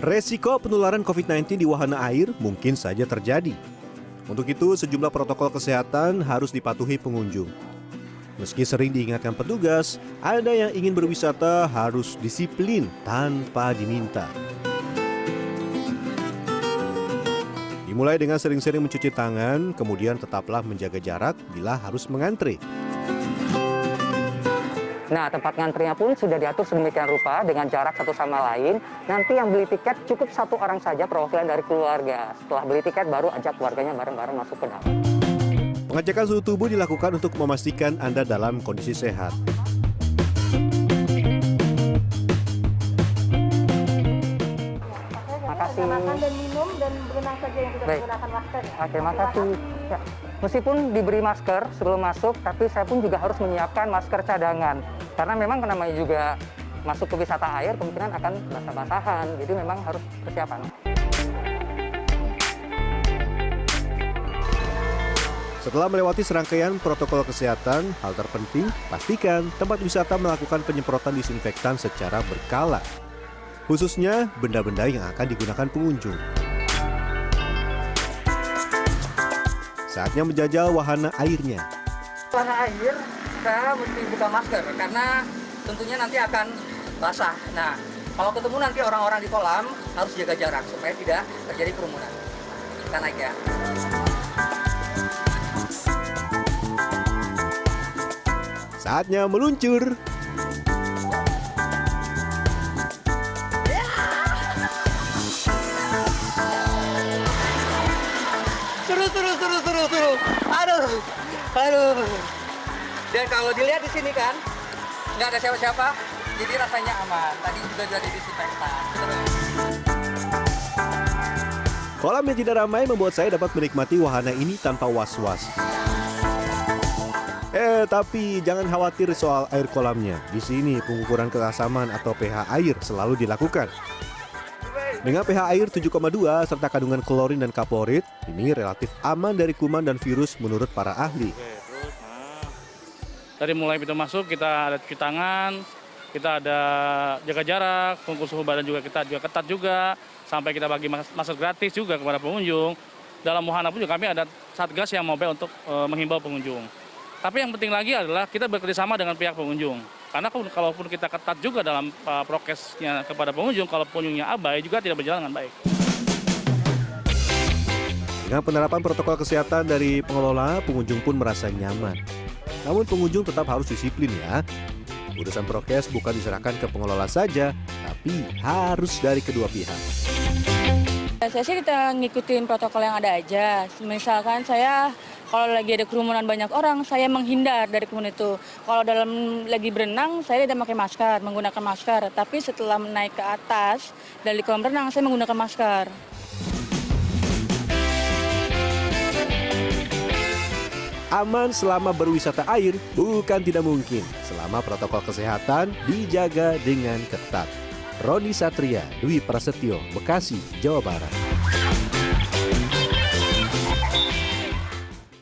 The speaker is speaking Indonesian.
Resiko penularan COVID-19 di wahana air mungkin saja terjadi. Untuk itu, sejumlah protokol kesehatan harus dipatuhi pengunjung. Meski sering diingatkan petugas, ada yang ingin berwisata harus disiplin tanpa diminta. Dimulai dengan sering-sering mencuci tangan, kemudian tetaplah menjaga jarak bila harus mengantre. Nah, tempat ngantrinya pun sudah diatur sedemikian rupa dengan jarak satu sama lain. Nanti yang beli tiket cukup satu orang saja perwakilan dari keluarga. Setelah beli tiket baru ajak keluarganya bareng-bareng masuk ke dalam. Pengecekan suhu tubuh dilakukan untuk memastikan Anda dalam kondisi sehat. Makasih. Makan dan minum dan berenang saja yang tidak Baik. menggunakan masker. Oke, makasih. Ya. Meskipun diberi masker sebelum masuk, tapi saya pun juga harus menyiapkan masker cadangan. Karena memang namanya juga masuk ke wisata air, kemungkinan akan basah-basahan. Jadi memang harus persiapan. Setelah melewati serangkaian protokol kesehatan, hal terpenting pastikan tempat wisata melakukan penyemprotan disinfektan secara berkala. Khususnya benda-benda yang akan digunakan pengunjung. Saatnya menjajal wahana airnya. Wahana air, saya mesti buka masker karena tentunya nanti akan basah. Nah, kalau ketemu nanti orang-orang di kolam harus jaga jarak supaya tidak terjadi kerumunan. Kita naik ya. Saatnya meluncur. Seru. Aduh. Dan kalau dilihat di sini kan, nggak ada siapa-siapa, jadi rasanya aman. Tadi juga sudah disinfektan. Kolam yang tidak ramai membuat saya dapat menikmati wahana ini tanpa was-was. Tapi jangan khawatir soal air kolamnya. Di sini pengukuran keasaman atau pH air selalu dilakukan. Dengan pH air 7,2 serta kandungan klorin dan kaplorit, ini relatif aman dari kuman dan virus menurut para ahli. Dari mulai pintu masuk kita ada cuci tangan, kita ada jaga jarak, pengukur suhu badan juga kita juga ketat juga, sampai kita bagi masker gratis juga kepada pengunjung. Dalam wahana pun juga kami ada satgas yang mobile untuk menghimbau pengunjung. Tapi yang penting lagi adalah kita bekerjasama dengan pihak pengunjung. Karena kalaupun kita ketat juga dalam prokesnya kepada pengunjung, kalau pengunjungnya abai juga tidak berjalan dengan baik. Dengan penerapan protokol kesehatan dari pengelola, pengunjung pun merasa nyaman. Namun pengunjung tetap harus disiplin ya. Urusan prokes bukan diserahkan ke pengelola saja, tapi harus dari kedua pihak. Saya sih kita ngikutin protokol yang ada aja. Misalkan saya kalau lagi ada kerumunan banyak orang, saya menghindar dari kerumunan itu. Kalau dalam lagi berenang, saya tidak pakai masker, menggunakan masker. Tapi setelah naik ke atas dari kolam renang, saya menggunakan masker. Aman selama berwisata air bukan tidak mungkin selama protokol kesehatan dijaga dengan ketat. Roni Satria, Dwi Prasetyo, Bekasi, Jawa Barat.